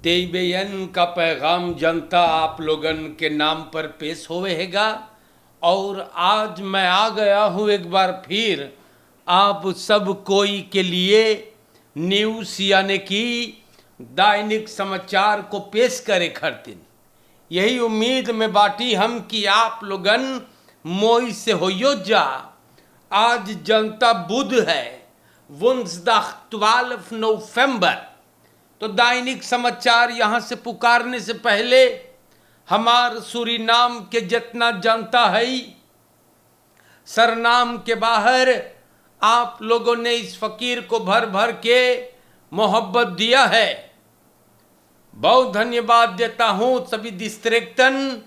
टेबेयन का पैगाम जनता आप लोगन के नाम पर पेश होवेगा। और आज मैं आ गया हूँ एक बार फिर आप सब कोई के लिए न्यूज़ यानी कि दैनिक समाचार को पेश करे खातिर। यही उम्मीद में बाटी हम कि आप लोगन मोई से होयो जा। आज जनता बुध है, वुंसदाग 12 नवंबर। तो दैनिक समाचार यहाँ से पुकारने से पहले हमार सूरीनाम के जितना जनता है, सरनाम के बाहर आप लोगों ने इस फकीर को भर भर के मोहब्बत दिया है। बहुत धन्यवाद देता हूँ सभी डिस्ट्रिक्टन,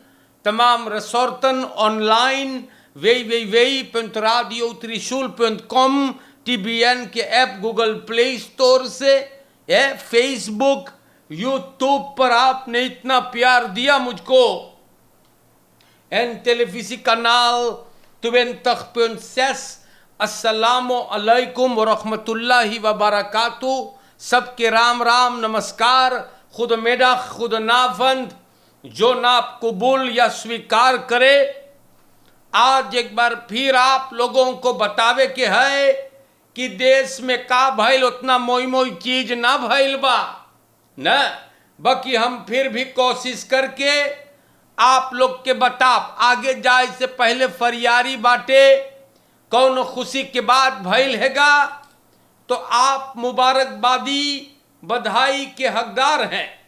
तमाम रिसोर्टन ऑनलाइन www.radiotrishul.com TBN के ऐप गूगल प्ले स्टोर से फेसबुक यूट्यूब पर आपने इतना प्यार दिया मुझको। एन टेलीविजन कनाल 20.6 अस्सलामु अलैकुम व रहमतुल्लाहि व बरकातुहू। सबके राम राम नमस्कार। खुद मेडा खुद नाफंद जो नाप कबूल या स्वीकार करे। आज एक बार फिर आप लोगों को बतावे के है कि देश में का भइल उतना मोई मोई चीज ना भइल बा न, बाकी हम फिर भी कोशिश करके आप लोग के बताब। आगे जाए से पहले फरियारी बाटे कौन खुशी के बाद भइल हैगा तो आप मुबारकबादी बधाई के हकदार हैं।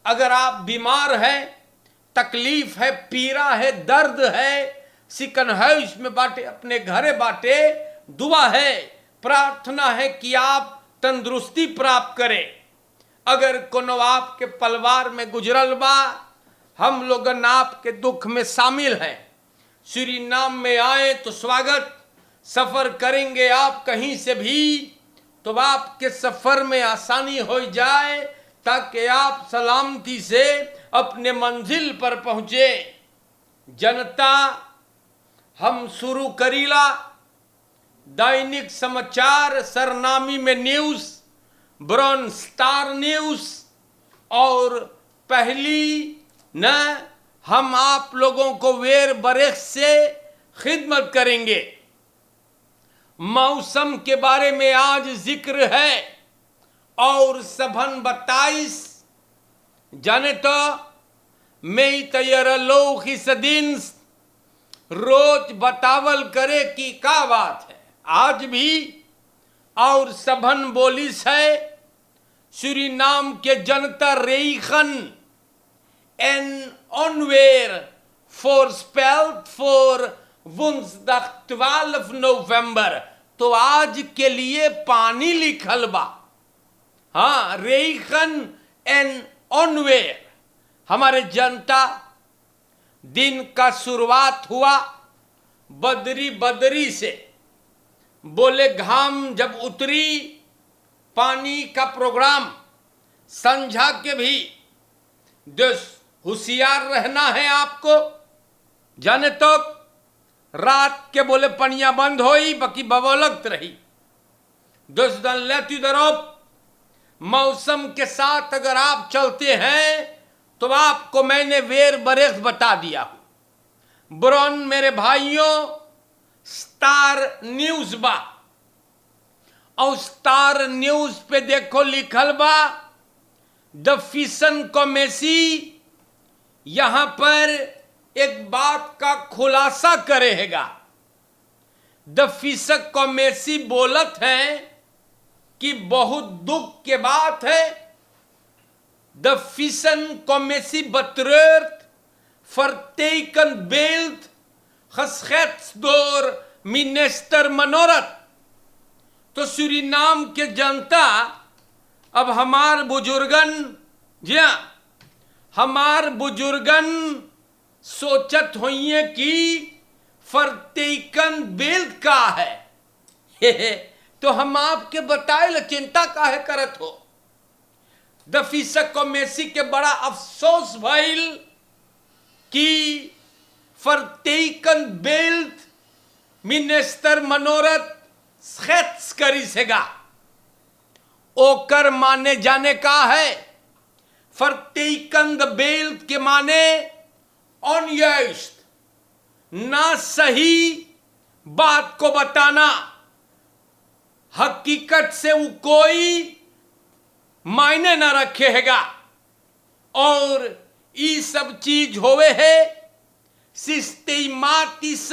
अगर आप बीमार हैं, तकलीफ है, पीड़ा है, दर्द है, सिकन है, इसमें बाटे अपने घरे बाटे, दुआ है, प्रार्थना है कि आप तंदुरुस्ती प्राप्त करें। अगर कोनो आपके परिवार में गुजरल बा, हम लोग आपके दुख में शामिल हैं। सूरीनाम में आए तो स्वागत। सफर करेंगे आप कहीं से भी तो आपके सफर में आसानी हो जाए ताकि आप सलामती से अपने मंजिल पर पहुंचे। जनता हम शुरू करीला दैनिक समाचार सरनामी में न्यूज़ ब्रॉन स्टार न्यूज़। और पहली न हम आप लोगों को वेर बरेख से खिदमत करेंगे। मौसम के बारे में आज जिक्र है और सबन 22 जाने तो मई तैयार लो खिसदीन रोज बतावल करे कि का बात है आज भी। और सबन बोलिस है सूरीनाम के जनता रेखन एन ऑनवेर फॉर स्पेल्ट फॉर वुंसदाग 12 नवंबर। तो आज के लिए पानी लिखल बा। हाँ, रेखन एन ऑनवेर। हमारे जनता दिन का शुरुआत हुआ बदरी बदरी से। बोले घाम जब उतरी पानी का प्रोग्राम संझा के भी होशियार रहना है आपको। जाने तो रात के बोले पनिया बंद होई बाकी बबोलत रही। दोस्तन लेती दरोप मौसम के साथ अगर आप चलते हैं तो आपको मैंने वेर बरेख बता दिया हूं। ब्रॉन मेरे भाइयों स्टार न्यूज बा और स्टार न्यूज पे देखो लिखल बा द फिशन कमेसी यहां पर एक बात का खुलासा करेगा। द फिशक कमेसी बोलत है कि बहुत दुख के बात है। द फिशन कमेसी बतरेट फरतेकन बेल्ट खसखैत्सदोर मिनिस्टर मनोरथ। तो सूरीनाम के जनता अब हमार बुजुर्गन जी हाँ, हमार बुजुर्गन सोचत होइए कि फरतेकन बेल्ट का है। तो हम आपके बताए चिंता काहे करत हो। द फिशक कमेसी के बड़ा अफसोस भइल कि फरतेकन बेल्ट मिनिस्टर मनोरथ खैत्स करी सेगा। ओकर माने जाने का है फर्तेकंद बेल्ट के माने ऑनयस्ट, ना सही बात को बताना, हकीकत से वो कोई मायने न रखेगा। और ये सब चीज होवे है सिस्टेमाटिस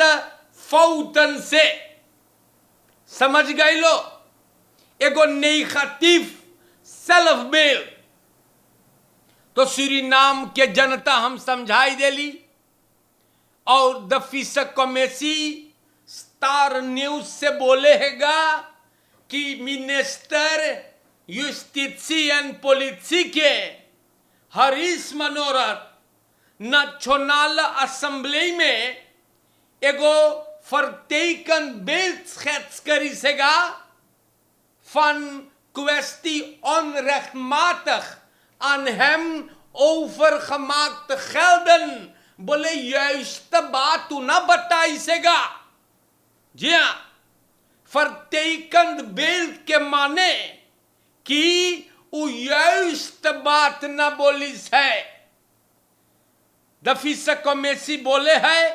फौतन से, समझ गए लो, एगो नेगेटिव सेल्फ बेल्ट। तो सूरीनाम के जनता हम समझाई देली, और द फिशक कमेसी स्टार न्यूज से बोले हैगा कि मिनिस्टर युस्टिसी एंड पॉलिसी के हरीश मनोरथ नेशनल असेंबली में एगो फर्तेकन बेल्ट schets करी सेगा van kwestie onrechtmatig aan hem overgemaakte gelden, बोले juiste बात तू ना बताई सेगा। जी हाँ, फर्तेकंद बेल्ट के माने कि वो juiste बात ना बोलिस है। द फिशक कमेसी बोले है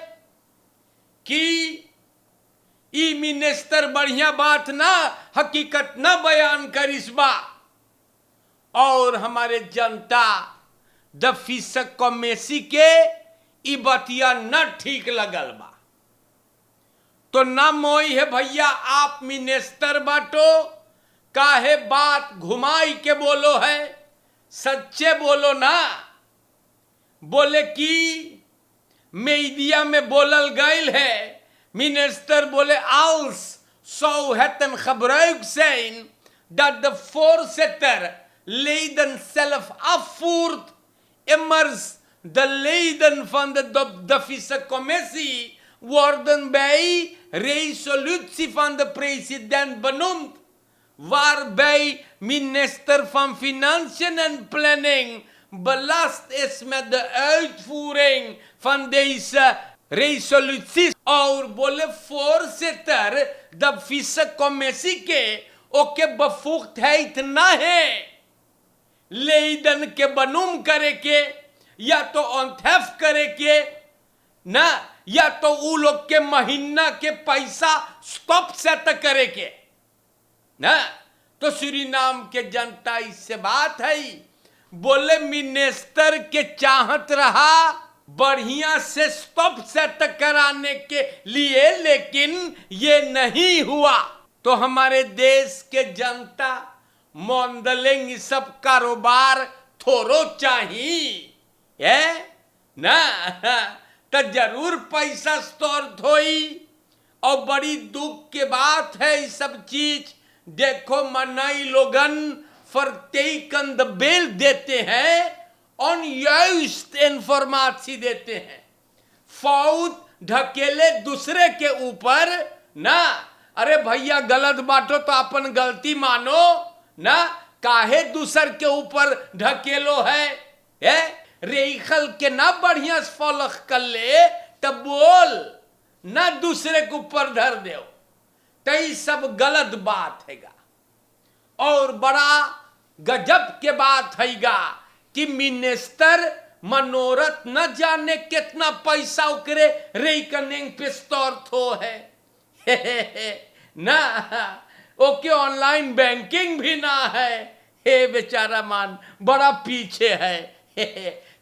कि ई मिनिस्टर बढ़िया बात ना, हकीकत ना बयान करिस बा, और हमारे जनता द फिशक कमेसी के ई बतिया न ठीक लगल बा। तो ना मोई है भैया, आप मिनिस्टर बाटो, काहे बात घुमाई के बोलो है, सच्चे बोलो ना। बोले कि मीडिया में बोलल गईल है, मिनिस्टर बोले als zou het een gebruik zijn dat de voorzitter leden zelf afvoert, immers de leden van de vice-commissie worden bij resolutie van de president benoemd, waarbij minister van Financiën en Planning belast is met de uitvoering van deze resoluties। और बोले voorzitter द फिशक कमेसी के ओके बफूक्त है इतना है लेदन के बनूम करे के, या तो ऑनथेफ करे के ना, या तो उ लोग के महीना के पैसा स्टॉप सेट करे के ना। तो सूरीनाम के जनता इससे बात है, बोले मिनिस्टर के चाहत रहा बढ़िया से स्टॉप सेट कराने के लिए, लेकिन ये नहीं हुआ। तो हमारे देश के जनता मोंदलिंग सब कारोबार थोड़ो चाहिए है ना, तो जरूर पैसा स्टोर होई। और बड़ी दुख की बात है ये सब चीज। देखो मनाई लोगन फर्तेकंद बेल्ट देते हैं, onjuist इंफॉर्मेशन देते हैं, फौत ढकेले दूसरे के ऊपर ना। अरे भैया गलत बाटो तो अपन गलती मानो ना, काहे दूसर के ऊपर ढकेलो है, रेखल के ना बढ़िया फॉलक कर ले तब बोल ना, दूसरे के ऊपर धर दो, तो सब गलत बात हैगा। और बड़ा गजब के बात हैगा कि मिनिस्टर मनोरथ न जाने कितना पैसा उकरे रेकनिंग पे स्टोर थो है ना, ओके ऑनलाइन बैंकिंग भी ना है, हे बेचारा मान बड़ा पीछे है।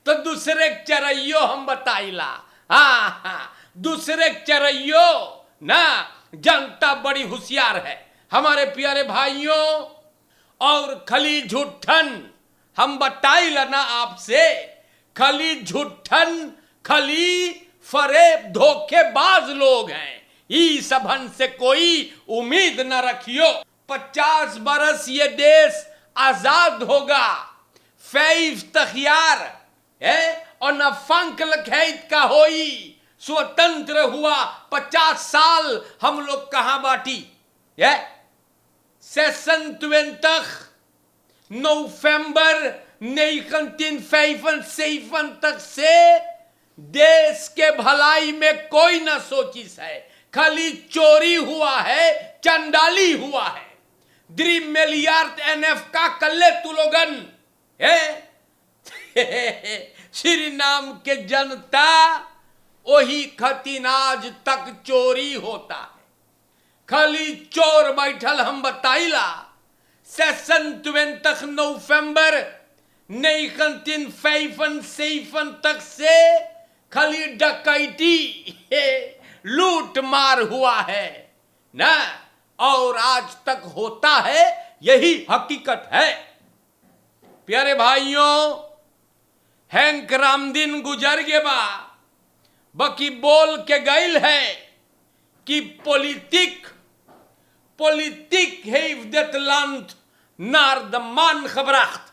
तो दूसरे चरइयो हम बताइला, हाँ दूसरे चरइयो ना, जनता बड़ी होशियार है हमारे प्यारे भाइयों। और खली झूठन हम बताई लना आपसे, खली झूठन खली फरेब धोखेबाज लोग हैं, ई सबन से कोई उम्मीद न रखियो। 50 बरस ये देश आजाद होगा, 5 तखियार है और न फंक लखैत का होई, स्वतंत्र हुआ 50 साल हम लोग कहां बाटी है। 26 नवंबर 1975 से देश के भलाई में कोई न सोचिस है, खाली चोरी हुआ है, चंडाली हुआ है। 3 मिलियर्ड NF का कल्ले तुलोगन है श्री नाम के जनता वही खतीन आज तक चोरी होता है। खाली चोर बैठल हम बताइला सेशन 20 नवंबर नहीं खंतिन फैफन सेफन तक से खाली डकैती लूट मार हुआ है ना, और आज तक होता है, यही हकीकत है। प्यारे भाइयों, हैंक रामदिन गुजर गे बाकी बोल के गईल है कि Politik heeft dit land naar de मान gebracht.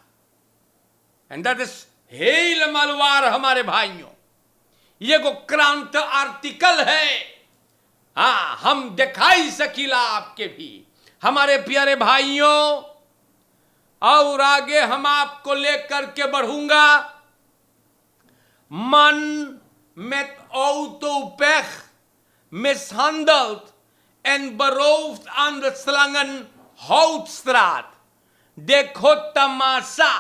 En dat is helemaal waar हमारे भाइयों। ये को क्रांत आर्टिकल है, हाँ हम दिखाई सकीला आपके भी हमारे प्यारे भाइयों। और आगे हम आपको लेकर के बढ़ूंगा। Man met auto pech mishandeld en beroofd aan de Slangenhoutstraat। देखो तमाशा,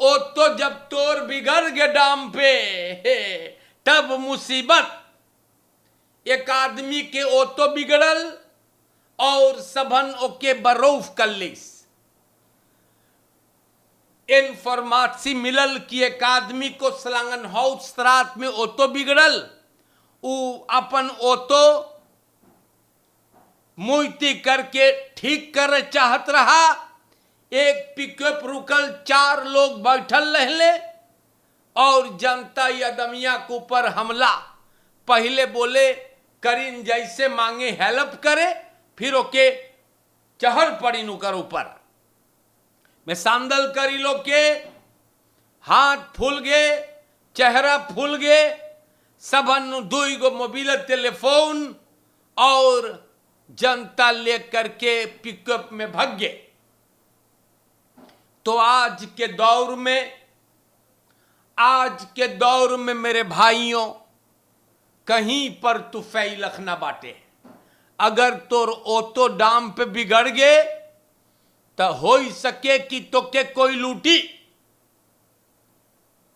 ऑटो जब तोर बिगड़ गए डाम पे तब मुसीबत। एक आदमी के ऑटो बिगड़ल और सबन ओके बरोफ कर लिस। इंफॉर्मेशन मिलल कि एक आदमी को स्लांगनहाउसstraat में ऑटो बिगड़ल, उ अपन ऑटो मुइती करके ठीक कर चाहत रहा। एक पिकअप रुकल, 4 लोग बैठल रहले और जनता यदमिया के ऊपर हमला। पहले बोले करीन जैसे मांगे हेल्प करे, फिर ओके चहल पड़ी नुकर ऊपर में सांदल करी लो के हाथ फूल गए, चेहरा फूल गए, सबन 2 मोबाइल टेलीफोन और जनता लेकर के पिकअप में भाग गए। तो आज के दौर में मेरे भाइयों, कहीं पर तू फैलख ना बाटे। अगर तोर ऑटो डाम पे बिगड़ गए तो हो ही सके कि तो के कोई लूटी।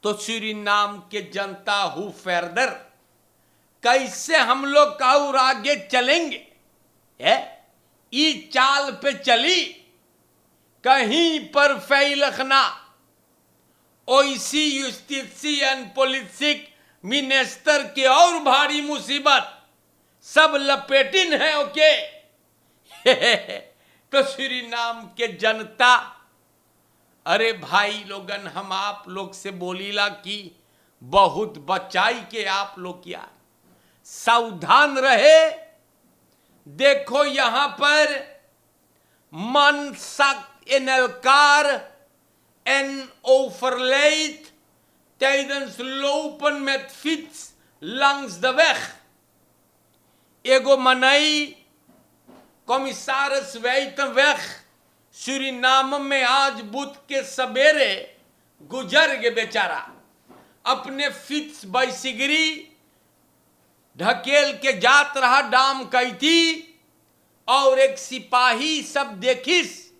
तो श्री नाम के जनता हु फर्दर कैसे हम लोग और आगे चलेंगे? ई चाल पे चली कहीं पर फैलखना। ओइसी यूस्टिसी एंड पॉलिटिक मिनिस्टर के और भारी मुसीबत सब लपेटिन है ओके। तो श्री नाम के जनता, अरे भाई लोगन, हम आप लोग से बोलीला कि बहुत बचाई के आप लोग यार सावधान रहे। देखो यहां पर man sagt in elkaar en overlijdt tijdens lopen met fiets langs de weg। एगो मनई कमिसारस वेतनवेख सूरीनाम में आज बुध के सवेरे गुजर गए बेचारा। अपने फिट्स बाइसिगरी ढकेल के जात रहा डाम कैती, और एक सिपाही सब देखिस,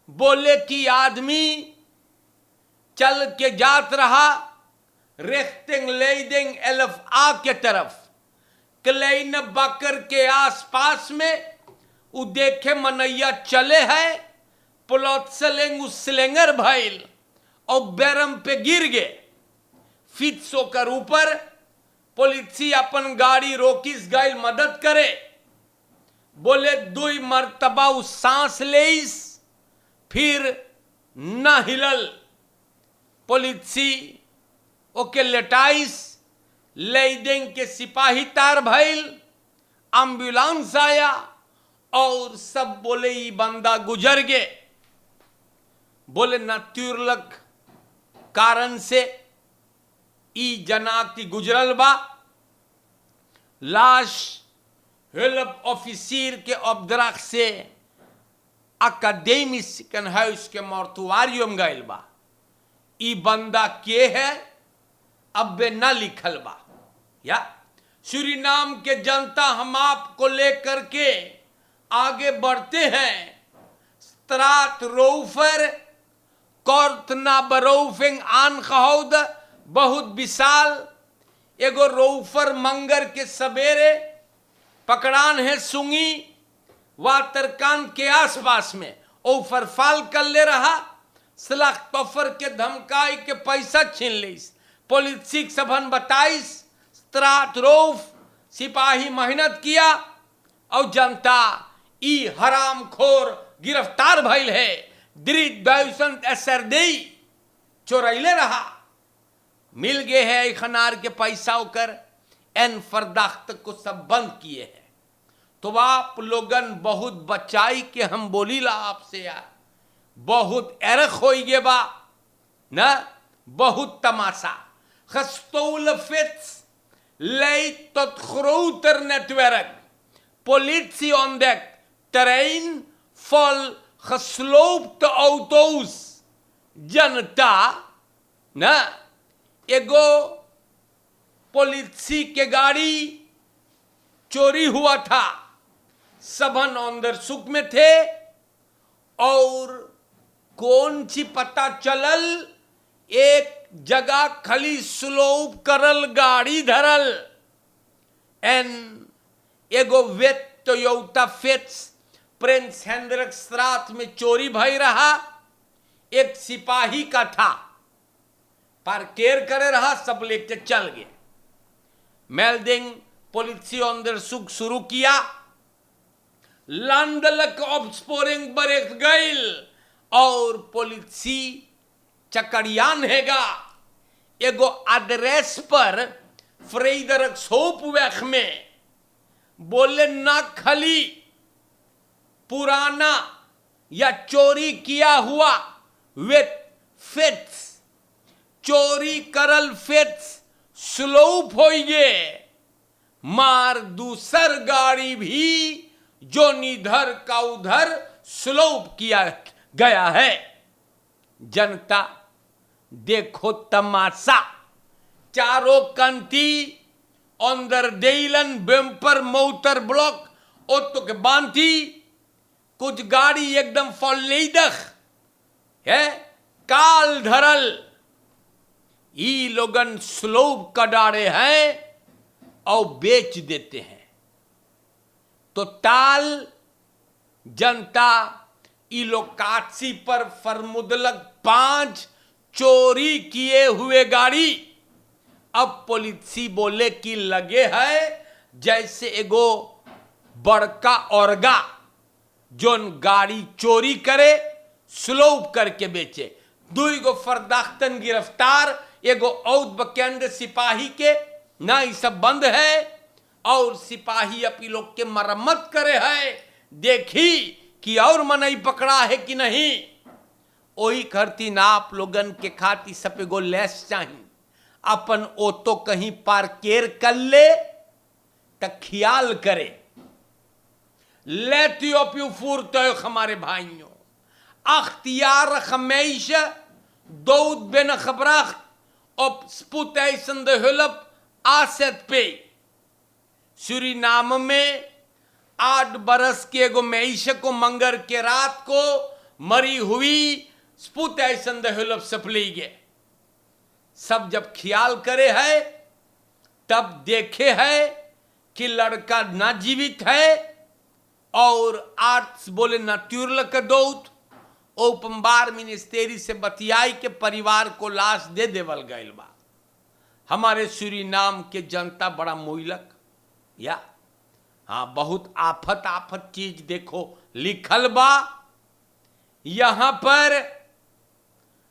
बोले कि आदमी चल के जात रहा रेख्तिंग लेडिंग एलफ आ के तरफ। क्लेन बकर के आसपास में उ देखे मनैया चले है, प्लॉटसलेंग उसलेंगर भइल और बैरम पे गिर गए। फिट सोकर ऊपर पुलिस अपन गाड़ी रोकिस गई मदद करे। बोले 2 मरतबा उ सांस लेइस, फिर न हिलल। पुलिस ओके लेटाइस, लेडेंग के सिपाही तार भइल, एम्बुलेंस आया और सब बोले ये बंदा गुजर गए। बोले नतुर्लक कारण से ई जनाती गुजरल बा। लाश हेल्प ऑफिसर के ऑब्दराख से अकादमी सिकनहाउस के मोर्टुआरियम गइल बा। ई बंदा के है अब बे न लिखल बा। या सूरीनाम के जनता, हम आपको लेकर के आगे बढ़ते हैं। स्ट्रात रोफर कॉर्थ ना बरोफिंग आन खहौद बहुत विशाल एगो रोफर मंगर के सवेरे पकड़ान है सुंगी वातरकान के आसपास में ओफर फाल कर ले रहा सलाख तोफर के धमकाई के पैसा छीन लीस पुलिस सभन 27 स्त्रात रोफ सिपाही मेहनत किया और जनता ई हराम खोर गिरफ्तार भइल है दृढ़ असर दे चोरैले रहा मिल गए है खनार के पैसा होकर एन फरदाख्त को सब बंद किए हैं। तो आप लोगन बहुत बचाई के हम बोली ला आपसे यार बहुत एरख हो गए बा ना बहुत तमाशा खस्तौल fits leit tot groter netwerk politie ontdekt terrein vol gesloopte auto's जनता ना एगो पुलिस के गाड़ी चोरी हुआ था सबन अंदर सुख में थे और कौन सी पता चलल एक जगह खली स्लोप करल गाड़ी धरल एन एगो वेट टोयोटा फिट्स प्रिंस हेनरिक स्ट्रात में चोरी भई रहा एक सिपाही का था पार्केर करे रहा सब लेके चल गए मेल्डिंग पुलिस अंदर सुख शुरू किया लंदलक ऑब्सपोरिंग बरेख गईल और पुलिस चकड़ियान हैगा एगो एड्रेस पर फ्रेडरिक सोपवेख में बोले ना खली पुराना या चोरी किया हुआ विथ फिट्स चोरी करल फिट्स स्लोप हो गए मार दूसर गाड़ी भी जो निधर का उधर स्लोप किया गया है। जनता देखो तमाशा चारों कंती अंदर देलन बेम्पर मोटर ब्लॉक ओतो के बांधी कुछ गाड़ी एकदम फॉलेदख है काल धरल ई लोगन स्लोप कडारे हैं और बेच देते हैं तो ताल जनता ई लोकाची पर फरमुदलक 5 चोरी किए हुए गाड़ी अब पुलिस बोले कि लगे है जैसे एगो बड़का औरगा जोन गाड़ी चोरी करे स्लोप करके बेचे दुई गो फरदाख्तन गिरफ्तार एगो औद बकेंद्र सिपाही के ना ये सब बंद है और सिपाही अपनी लोग के मरम्मत करे है देखी कि और मनई पकड़ा है कि नहीं ओही करती ना आप लोगन के खाती सब एगो लेस चाहिए अपन ओतो कहीं पार्केर कर ले तो ख्याल करे लेती ओप्यू फूरते हमारे भाइयों अख्तियार हमेश दौद बिन खबराख्त op spoedeisende hulp AZP Suriname में 8 बरस के एगो मेईश को मंगर के रात को मरी हुई spoedeisende hulp सप्लीगे सब जब ख्याल करे है तब देखे है कि लड़का ना जीवित है और आर्ट्स बोले naturlijk dood ओपनबार मिनिस्टेरी से बतियाई के परिवार को लाश दे देवल गईल बा। हमारे सूरीनाम के जनता बड़ा मोइलक या हाँ बहुत आफत चीज देखो लिखल बा यहां पर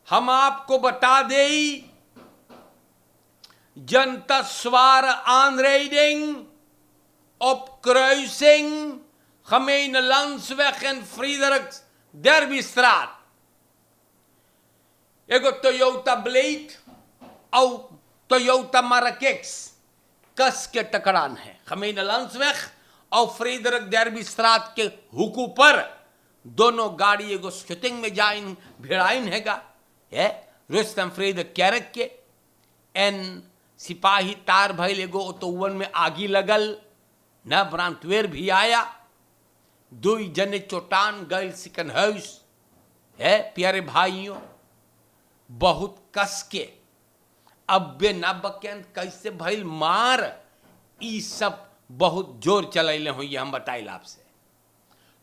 हम आपको बता देई जनता स्वार aanrijding op kruising Gemene Landsweg en Friedrichs Derbystraat एगो टोयोटा ब्लेड और टोयोटा माराकेक्स कस के टकरान है खमीन लांसवेख और फ्रीडरिक डेर्बीस्ट्रात के हुकू पर दोनों गाड़ी एगो शूटिंग में जाइन भिड़ाइन हैगा है रुस्तम फ्रीडरिक कैरक के एन सिपाही तार भइल एगो ओतोवन में आगी लगल न ब्रांतवेर भी आया 2 जने चोटान गल सिकन हाउस है प्यारे भाइयों बहुत कस के अब बे ना बकें कैसे भइल मार, ई सब बहुत जोर चलैले हुई हम बताइल आपसे।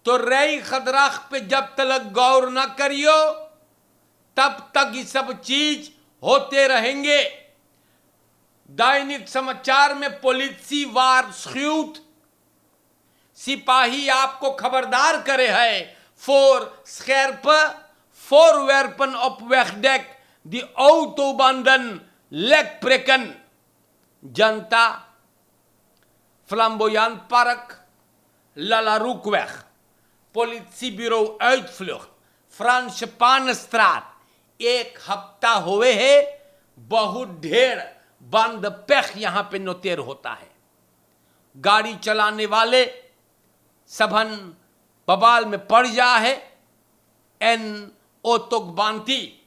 तो रई खदराख पे जब तक गौर न करियो तब तक ये सब चीज होते रहेंगे। दैनिक समाचार में पुलिसी वार्षिक सिपाही आपको खबरदार करे है फोर स्कैर्प फोर वेपन ऑफ वेखडेक दी autobanden lekprikken जनता flamboyant park Lalaroekweg politiebureau uitvlucht फ्रांस पानस्त्रात 1 हफ्ता हुए है बहुत ढेर बंद पेख यहां पे नोतेर होता है। गाड़ी चलाने वाले सबन बबाल में पड़ जा है, एन ओतुक बांती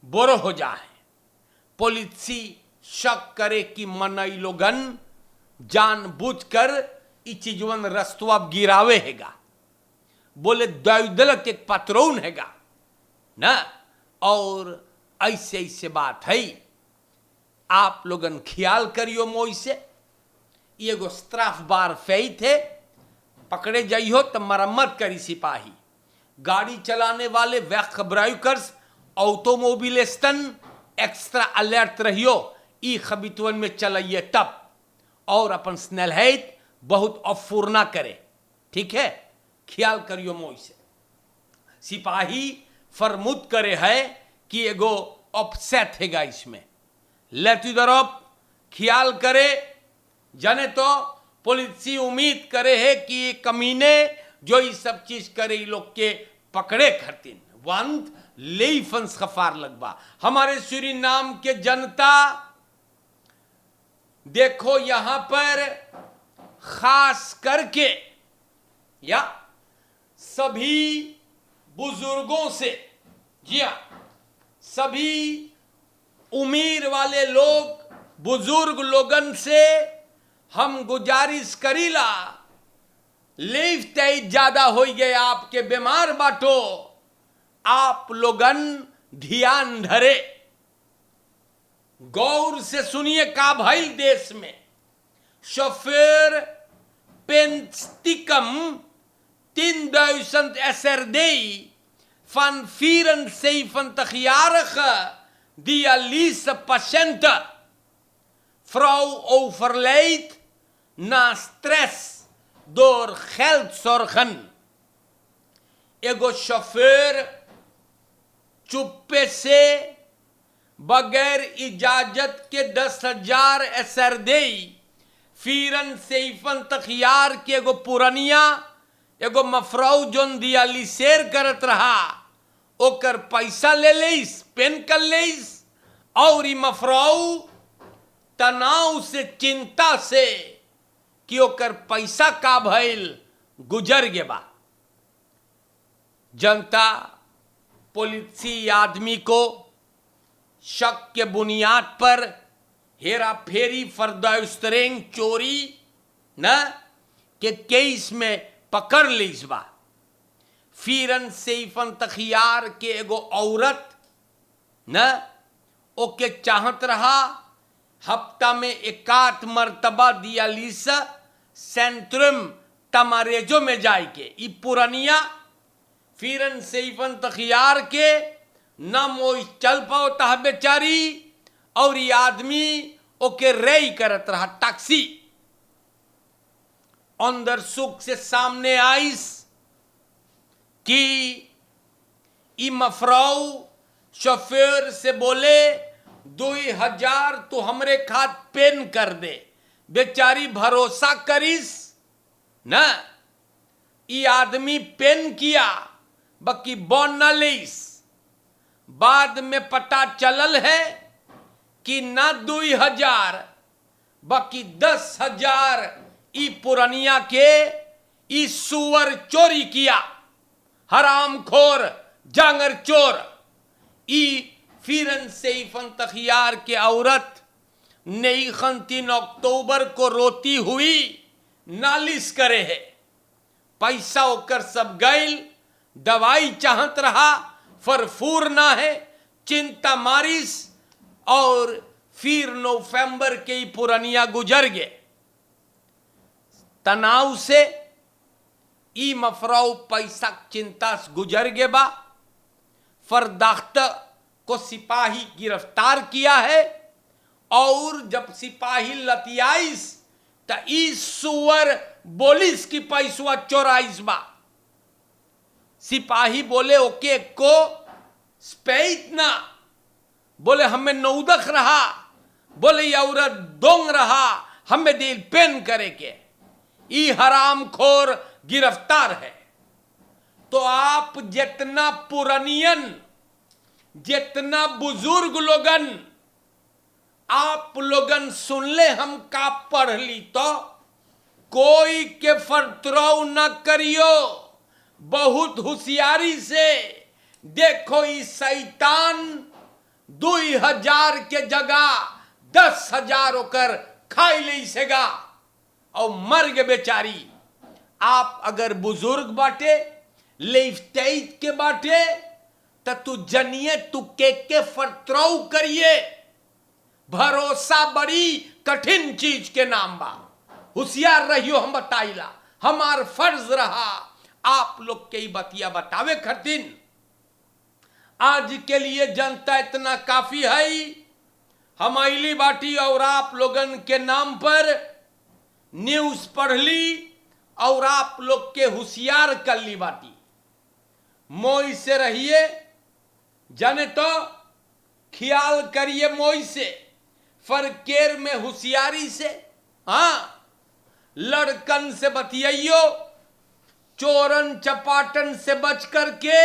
बोरो हो जा है। पुलिसी शक करे कि मनई लोगन जानबूझकर ई चीजवन रस्तवा गिरावे हैगा, बोले दैदलक एक पत्रोन हैगा ना, और ऐसे ऐसे बात है। आप लोगन ख्याल करियो मोई से, ये गो स्त्राफ बार फई थे, पकड़े जाइयो तो मरम्मत करी सिपाही। गाड़ी चलाने वाले वैख ब्राइकर्स ऑटोमोबिलिस्टन एक्स्ट्रा अलर्ट रहियो, ई खबितवन में चलाइए तब, और अपन स्नेलहेत बहुत अफूर ना करे, ठीक है, ख्याल करियो मोई से। सिपाही फरमुद करे है कि एगो ऑफसेट हैगा इसमें, लेती तरफ ख्याल करे जाने तो पुलिसी उम्मीद करे है कि ये कमीने जो ये सब चीज करे ये लोग के पकड़े खरतीन वंत लेफंस खफार लगबा। हमारे सूरीनाम के जनता देखो यहां पर खास करके या सभी बुजुर्गों से, जी हां, सभी उम्र वाले लोग बुजुर्ग लोगन से हम गुजारिश करीला, लेव तेज ज्यादा हो गए, आपके बीमार बाटो, आप लोगन ध्यान धरे, गौर से सुनिए का भाई देश में शोफेर पेंस्टिकम 1000 SRD van 74-jarige dialysepatiënten. Vrouw overlijdt na stress door geldzorgen. एगो शोफेर चुप्पे से बगैर इजाजत के 10,000 SRD फिरन सेफन तखियार के एगो पुरनिया एगो मफराउ जोन दियालिसेर करत रहा, ओकर पैसा ले लेस, पेन कर लेस, और ई मफराउ तनाव से, चिंता से कि ओकर पैसा का भइल गुजर गे बा। जनता पुलिसी आदमी को शक के बुनियाद पर हेरा फेरी, फर्दाउस्तरेंग, चोरी न के केस में पकड़ लीस बा। फिरन सेफन तखियार के एगो औरत न ओके चाहत रहा हफ्ता में 1 मर्तबा दियालिसा सेंट्रम तमारेजो में जाए के, ई पुरानिया फिरन सेफन तखियार के न मोई चल पाओ तह बेचारी, और ये आदमी ओके रेई करत रहा टैक्सी। अंदर सुख से सामने आईस कि ई मफराऊ शोफेर से बोले 2000 तो हमरे खात पेन कर दे। बेचारी भरोसा करिस न, ई आदमी पेन किया बाकी बॉन न लेस। बाद में पता चलल है कि ना 2000 बाकी 10,000 ई पुरानिया के ई सुअर चोरी किया। हरामखोर जांगर चोर। ई फिरन सेफन तखियार के औरत नई 3 अक्टूबर को रोती हुई नालिश करे है। पैसा होकर सब गैल, दवाई चाहत रहा, फरफूर ना है, चिंता मारिस और फिर नवंबर के ही पुरनिया गुजर गए। तनाव से ई मफराव पैसा चिंता से गुजर गए बा। फरदाख्त को सिपाही गिरफ्तार किया है और जब सिपाही लतियाइस त ई सुअर बोलिस की पैसवा चोराइस बा। सिपाही बोले ओके को स्पेत ना, बोले हमें नौदख रहा, बोले ये औरत दोंग रहा, हमें दिल पेन करे के। ई हरामखोर गिरफ्तार है। तो आप जितना पुरानियन, जितना बुजुर्ग लोगन आप लोगन सुन ले, हम का पढ़ ली तो कोई के फरतराव न करियो, बहुत होशियारी से देखो। इस शैतान 2000 के जगह 10,000 होकर खाई ले सेगा और मर गए बेचारी। आप अगर बुजुर्ग बाटे लेफ्टेट के बाटे तो तू जनिए तू के फरतराव करिए। भरोसा बड़ी कठिन चीज के नाम बा। होशियार रहियो, हम बताइला, हमार फर्ज रहा आप लोग के ही बतिया बतावे खातिर। आज के लिए जनता इतना काफी है। हम आइली बाटी और आप लोगन के नाम पर न्यूज पढ़ ली और आप लोग के होशियार कर ली बाटी। मोई से रहिए, जाने तो ख्याल करिए मोई से, फरकेर में होशियारी से। हाँ, लड़कन से बतियाइयो, चोरन चपाटन से बच करके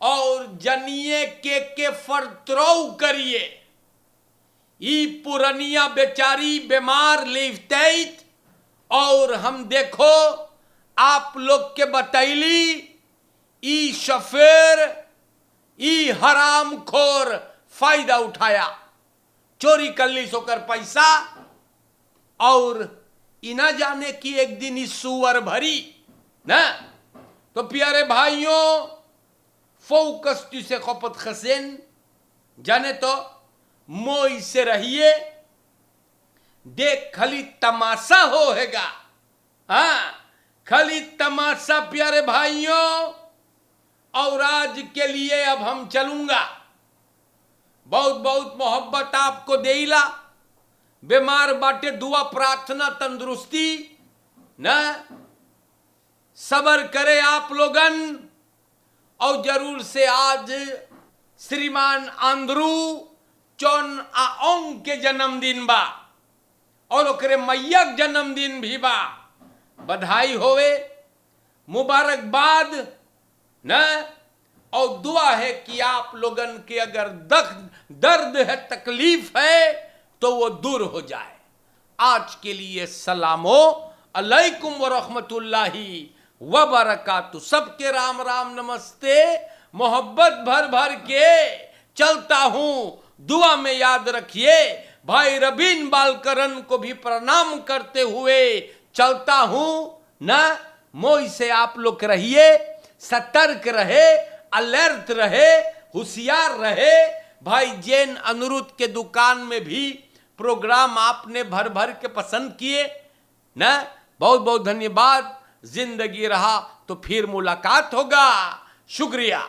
और जनिए के फरतराव करिए। ई पुरनिया बेचारी बीमार लेफ्टेट और हम देखो आप लोग के बतैली ई शफेर, ई हरामखोर फायदा उठाया, चोरी कर ली सोकर पैसा और इना जाने की एक दिन इस सुअर भरी ना। तो प्यारे भाइयों, फोकस से खपत खसेन, जाने तो मोई से रहिए, देख खाली तमाशा होएगा। हाँ, खाली तमाशा प्यारे भाइयों। और आज के लिए अब हम चलूंगा। बहुत बहुत मोहब्बत आपको देला। बीमार बाटे, दुआ प्रार्थना तंदुरुस्ती न, सबर करे आप लोगन। और जरूर से आज श्रीमान आंद्रू चौन आओंग के जन्मदिन बा और ओकरे मैयक जन्मदिन भी बा। बधाई होवे, मुबारकबाद न। और दुआ है कि आप लोगन के अगर दर्द है, तकलीफ है तो वो दूर हो जाए। आज के लिए सलामो अलैकुम व रहमतुल्लाहि व बरकातु। सबके राम राम नमस्ते, मोहब्बत भर भर के चलता हूं। दुआ में याद रखिए, भाई रबीन बालकरन को भी प्रणाम करते हुए चलता हूं ना। मोई से आप लोग रहिए, सतर्क रहे, अलर्ट रहे, होशियार रहे। भाई जैन अनुरुद्ध के दुकान में भी प्रोग्राम आपने भर भर के पसंद किए ना। बहुत बहुत धन्यवाद। जिंदगी रहा तो फिर मुलाकात होगा। शुक्रिया।